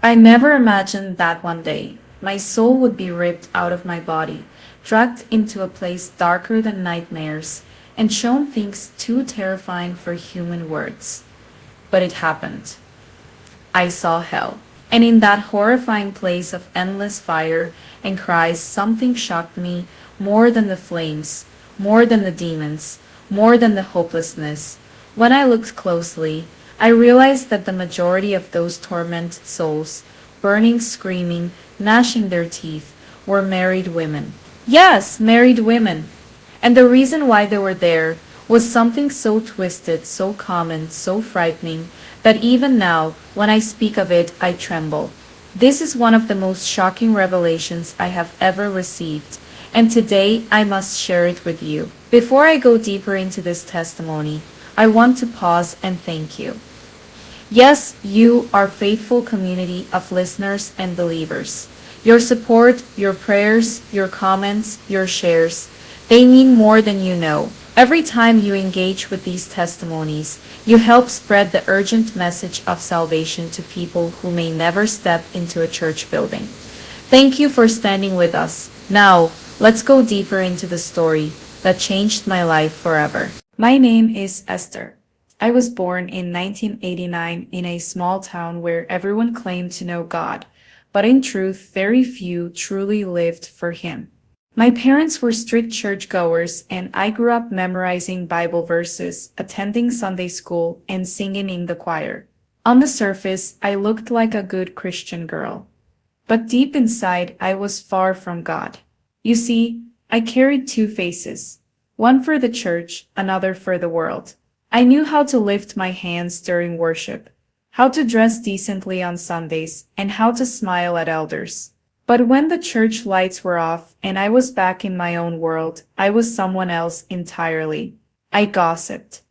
I never imagined that one day my soul would be ripped out of my body, dragged into a place darker than nightmares, and shown things too terrifying for human words. But it happened. I saw hell. And in that horrifying place of endless fire and cries, something shocked me more than the flames, more than the demons, more than the hopelessness. When I looked closely, I realized that the majority of those tormented souls, burning, screaming, gnashing their teeth, were married women. Yes, married women. And the reason why they were there was something so twisted, so common, so frightening, that even now, when I speak of it, I tremble. This is one of the most shocking revelations I have ever received, and today I must share it with you. Before I go deeper into this testimony, I want to pause and thank you. Yes, you, our faithful community of listeners and believers. Your support, your prayers, your comments, your shares, they mean more than you know. Every time you engage with these testimonies, you help spread the urgent message of salvation to people who may never step into a church building. Thank you for standing with us. Now, let's go deeper into the story that changed my life forever. My name is Esther. I was born in 1989 in a small town where everyone claimed to know God, but in truth, very few truly lived for Him. My parents were strict churchgoers, and I grew up memorizing Bible verses, attending Sunday school, and singing in the choir. On the surface, I looked like a good Christian girl. But deep inside, I was far from God. You see, I carried two faces, one for the church, another for the world. I knew how to lift my hands during worship, how to dress decently on Sundays, and how to smile at elders. But when the church lights were off and I was back in my own world, I was someone else entirely. I gossiped.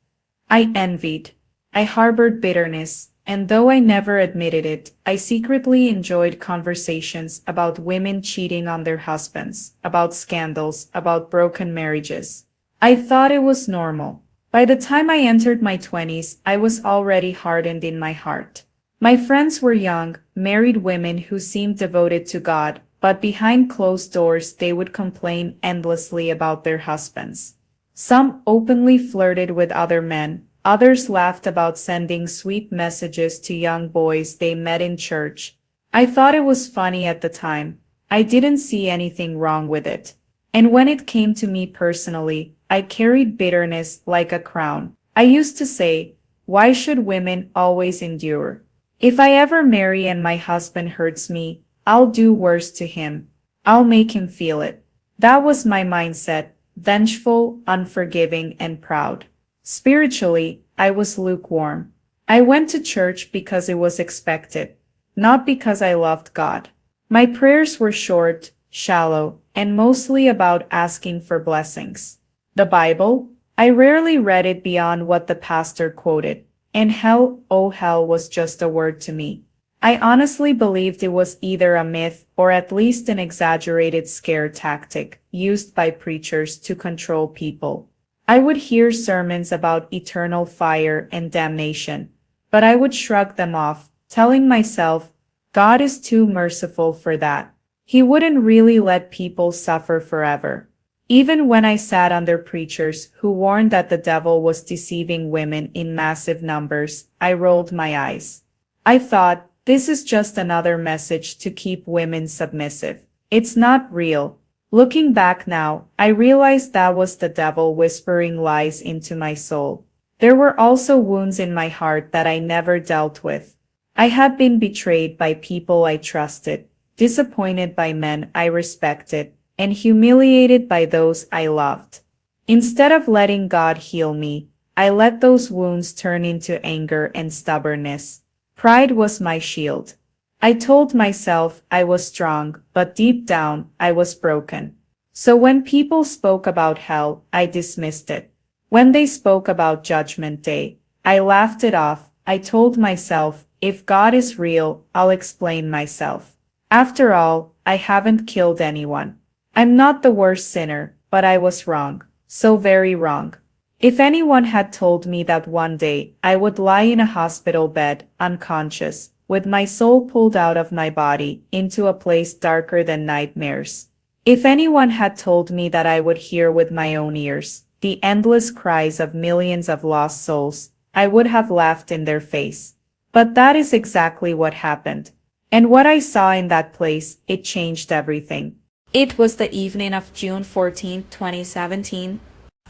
I envied. I harbored bitterness, and though I never admitted it, I secretly enjoyed conversations about women cheating on their husbands, about scandals, about broken marriages. I thought it was normal. By the time I entered my 20s, I was already hardened in my heart. My friends were young, married women who seemed devoted to God, but behind closed doors they would complain endlessly about their husbands. Some openly flirted with other men, others laughed about sending sweet messages to young boys they met in church. I thought it was funny at the time. I didn't see anything wrong with it. And when it came to me personally, I carried bitterness like a crown. I used to say, why should women always endure? If I ever marry and my husband hurts me, I'll do worse to him. I'll make him feel it. That was my mindset, vengeful, unforgiving, and proud. Spiritually, I was lukewarm. I went to church because it was expected, not because I loved God. My prayers were short, shallow, and mostly about asking for blessings. The Bible? I rarely read it beyond what the pastor quoted. And hell, oh hell, was just a word to me. I honestly believed it was either a myth or at least an exaggerated scare tactic used by preachers to control people. I would hear sermons about eternal fire and damnation, but I would shrug them off, telling myself, God is too merciful for that. He wouldn't really let people suffer forever. Even when I sat under preachers who warned that the devil was deceiving women in massive numbers, I rolled my eyes. I thought, this is just another message to keep women submissive. It's not real. Looking back now, I realized that was the devil whispering lies into my soul. There were also wounds in my heart that I never dealt with. I had been betrayed by people I trusted, disappointed by men I respected, and humiliated by those I loved. Instead of letting God heal me, I let those wounds turn into anger and stubbornness. Pride was my shield. I told myself I was strong, but deep down, I was broken. So when people spoke about hell, I dismissed it. When they spoke about Judgment Day, I laughed it off. I told myself, if God is real, I'll explain myself. After all, I haven't killed anyone. I'm not the worst sinner, but I was wrong. So very wrong. If anyone had told me that one day I would lie in a hospital bed, unconscious, with my soul pulled out of my body into a place darker than nightmares. If anyone had told me that I would hear with my own ears the endless cries of millions of lost souls, I would have laughed in their face. But that is exactly what happened. And what I saw in that place, it changed everything. It was the evening of June 14, 2017.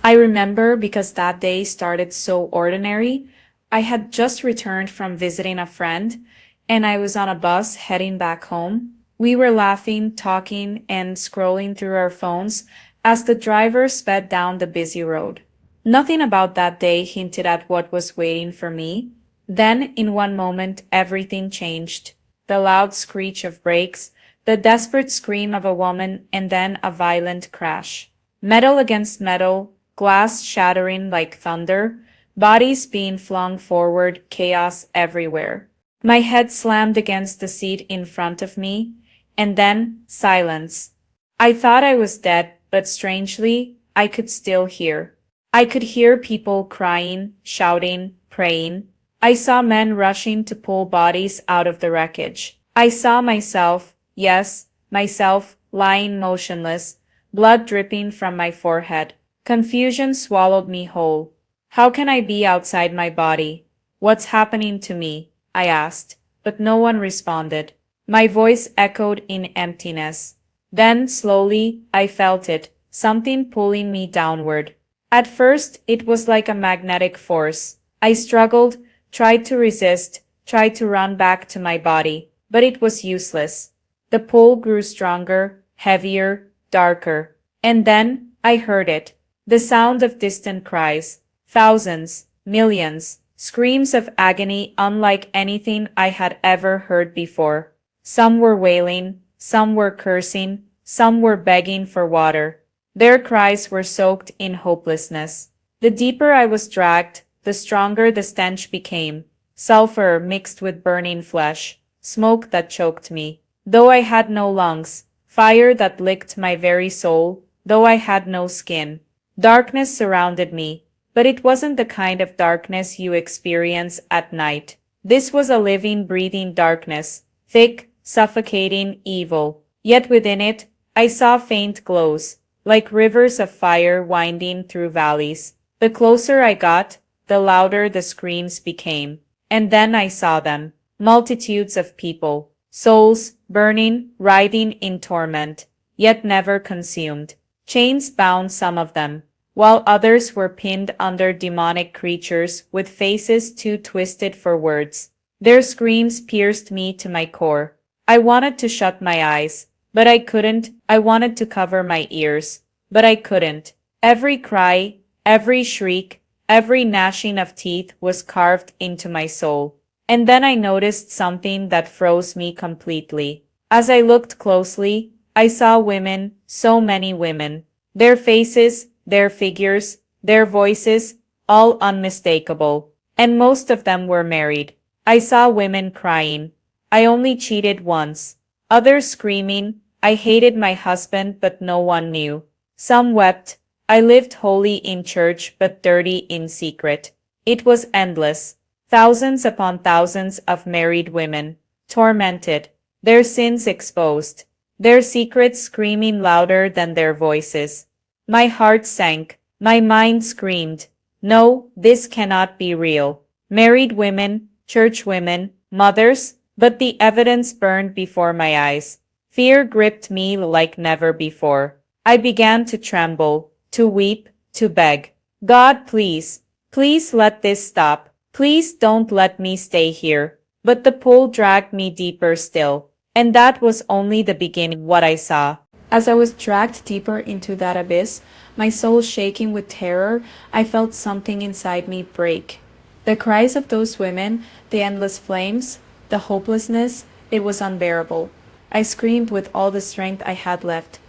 I remember because that day started so ordinary. I had just returned from visiting a friend, and I was on a bus heading back home. We were laughing, talking, and scrolling through our phones as the driver sped down the busy road. Nothing about that day hinted at what was waiting for me. Then, in one moment, everything changed. The loud screech of brakes, the desperate scream of a woman, and then a violent crash. Metal against metal, glass shattering like thunder, bodies being flung forward, chaos everywhere. My head slammed against the seat in front of me, and then silence. I thought I was dead, but strangely, I could still hear. I could hear people crying, shouting, praying. I saw men rushing to pull bodies out of the wreckage. I saw myself, yes, myself, lying motionless, blood dripping from my forehead. Confusion swallowed me whole. How can I be outside my body? What's happening to me? I asked, but no one responded. My voice echoed in emptiness. Then, slowly, I felt it, something pulling me downward. At first, it was like a magnetic force. I struggled, tried to resist, tried to run back to my body, but it was useless. The pull grew stronger, heavier, darker. And then, I heard it. The sound of distant cries. Thousands, millions, screams of agony unlike anything I had ever heard before. Some were wailing, some were cursing, some were begging for water. Their cries were soaked in hopelessness. The deeper I was dragged, the stronger the stench became. Sulfur mixed with burning flesh, smoke that choked me. Though I had no lungs, fire that licked my very soul, though I had no skin. Darkness surrounded me, but it wasn't the kind of darkness you experience at night. This was a living, breathing darkness, thick, suffocating, evil. Yet within it, I saw faint glows, like rivers of fire winding through valleys. The closer I got, the louder the screams became. And then I saw them, multitudes of people, souls burning, writhing in torment, yet never consumed. Chains bound some of them, while others were pinned under demonic creatures with faces too twisted for words. Their screams pierced me to my core. I wanted to shut my eyes, but I couldn't. I wanted to cover my ears, but I couldn't. Every cry, every shriek, every gnashing of teeth was carved into my soul. And then I noticed something that froze me completely. As I looked closely, I saw women, so many women. Their faces, their figures, their voices, all unmistakable. And most of them were married. I saw women crying. I only cheated once. Others screaming, I hated my husband but no one knew. Some wept, I lived holy in church but dirty in secret. It was endless. Thousands upon thousands of married women, tormented, their sins exposed, their secrets screaming louder than their voices. My heart sank, my mind screamed, no, this cannot be real. Married women, church women, mothers, but the evidence burned before my eyes. Fear gripped me like never before. I began to tremble, to weep, to beg. God, please, please let this stop. Please don't let me stay here. But the pull dragged me deeper still. And that was only the beginning. What I saw. As I was dragged deeper into that abyss, my soul shaking with terror, I felt something inside me break. The cries of those women, the endless flames, the hopelessness, it was unbearable. I screamed with all the strength I had left.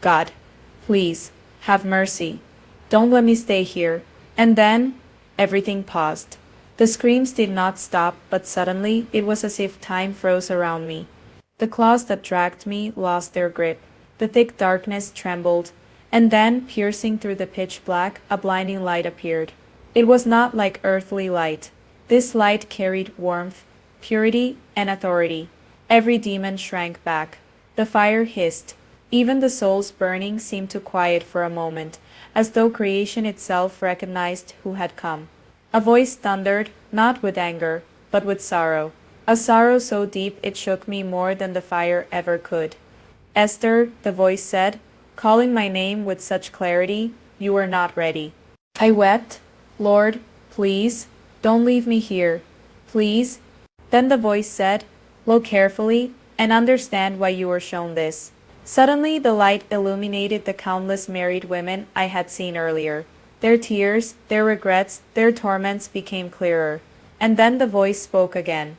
God, please, have mercy. Don't let me stay here. And then, everything paused. The screams did not stop, but suddenly it was as if time froze around me. The claws that dragged me lost their grip. The thick darkness trembled, and then, piercing through the pitch black, a blinding light appeared. It was not like earthly light. This light carried warmth, purity, and authority. Every demon shrank back. The fire hissed. Even the souls burning seemed to quiet for a moment, as though creation itself recognized who had come. A voice thundered, not with anger, but with sorrow. A sorrow so deep it shook me more than the fire ever could. Esther, the voice said, calling my name with such clarity, you are not ready. I wept. Lord, please, don't leave me here. Please. Then the voice said, look carefully and understand why you were shown this. Suddenly the light illuminated the countless married women I had seen earlier. Their tears, their regrets, their torments became clearer. And then the voice spoke again.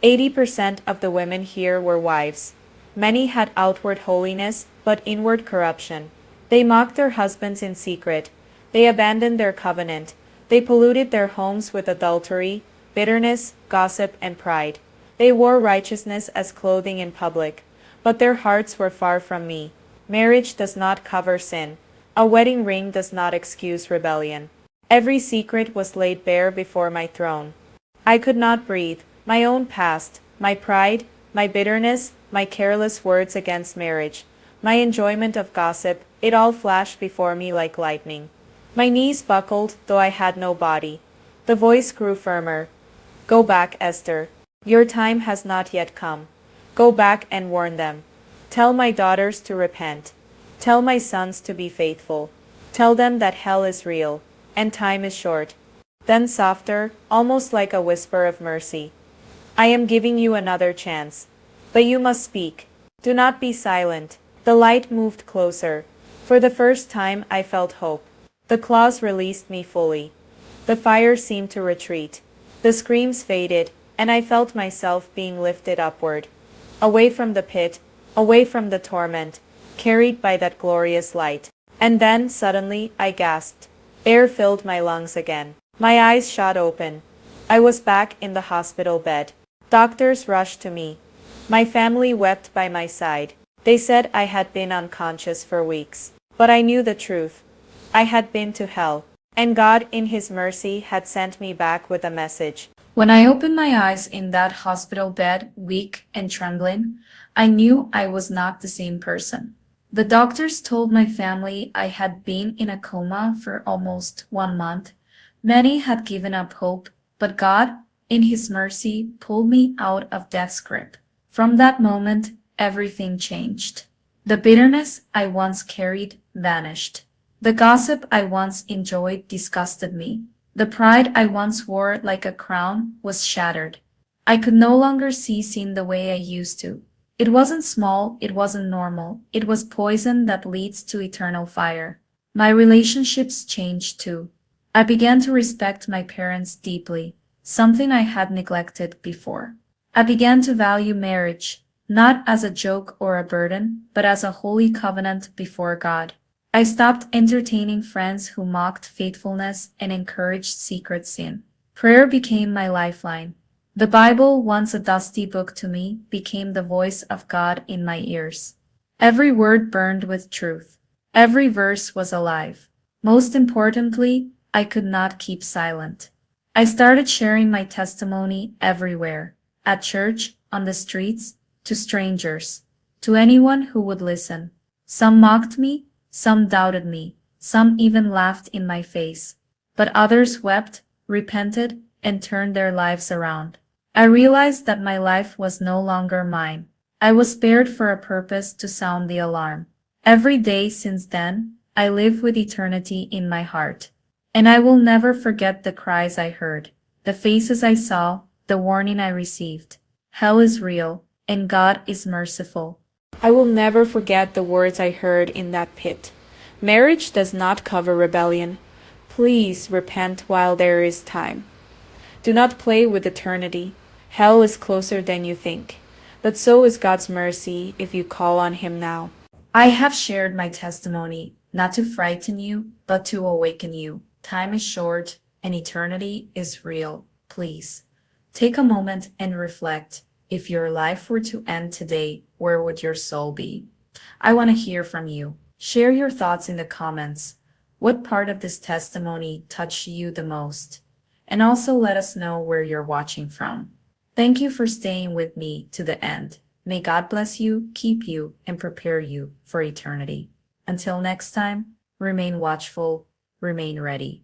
80% of the women here were wives. Many had outward holiness, but inward corruption. They mocked their husbands in secret. They abandoned their covenant. They polluted their homes with adultery, bitterness, gossip, and pride. They wore righteousness as clothing in public, but their hearts were far from me. Marriage does not cover sin. A wedding ring does not excuse rebellion. Every secret was laid bare before my throne. I could not breathe. My own past, my pride, my bitterness, my careless words against marriage, my enjoyment of gossip, it all flashed before me like lightning. My knees buckled, though I had no body. The voice grew firmer. Go back, Esther. Your time has not yet come. Go back and warn them. Tell my daughters to repent. Tell my sons to be faithful. Tell them that hell is real, and time is short. Then softer, almost like a whisper of mercy. I am giving you another chance. But you must speak. Do not be silent. The light moved closer. For the first time I felt hope. The claws released me fully. The fire seemed to retreat. The screams faded, and I felt myself being lifted upward. Away from the pit, away from the torment, carried by that glorious light. And then, suddenly, I gasped. Air filled my lungs again. My eyes shot open. I was back in the hospital bed. Doctors rushed to me. My family wept by my side. They said I had been unconscious for weeks. But I knew the truth. I had been to hell, and God in His mercy had sent me back with a message. When I opened my eyes in that hospital bed, weak and trembling, I knew I was not the same person. The doctors told my family I had been in a coma for almost 1 month. Many had given up hope, but God, in His mercy, pulled me out of death's grip. From that moment, everything changed. The bitterness I once carried vanished. The gossip I once enjoyed disgusted me. The pride I once wore like a crown was shattered. I could no longer see sin the way I used to. It wasn't small, it wasn't normal. It was poison that leads to eternal fire. My relationships changed too. I began to respect my parents deeply, something I had neglected before. I began to value marriage, not as a joke or a burden, but as a holy covenant before God. I stopped entertaining friends who mocked faithfulness and encouraged secret sin. Prayer became my lifeline. The Bible, once a dusty book to me, became the voice of God in my ears. Every word burned with truth. Every verse was alive. Most importantly, I could not keep silent. I started sharing my testimony everywhere, at church, on the streets, to strangers, to anyone who would listen. Some mocked me, some doubted me, some even laughed in my face, but others wept, repented, and turned their lives around. I realized that my life was no longer mine. I was spared for a purpose to sound the alarm. Every day since then, I live with eternity in my heart. And I will never forget the cries I heard, the faces I saw, the warning I received. Hell is real, and God is merciful. I will never forget the words I heard in that pit. Marriage does not cover rebellion. Please repent while there is time. Do not play with eternity. Hell is closer than you think. But so is God's mercy if you call on Him now. I have shared my testimony, not to frighten you, but to awaken you. Time is short, and eternity is real. Please, take a moment and reflect. If your life were to end today, where would your soul be? I want to hear from you. Share your thoughts in the comments. What part of this testimony touched you the most? And also let us know where you're watching from. Thank you for staying with me to the end. May God bless you, keep you, and prepare you for eternity. Until next time, remain watchful, remain ready.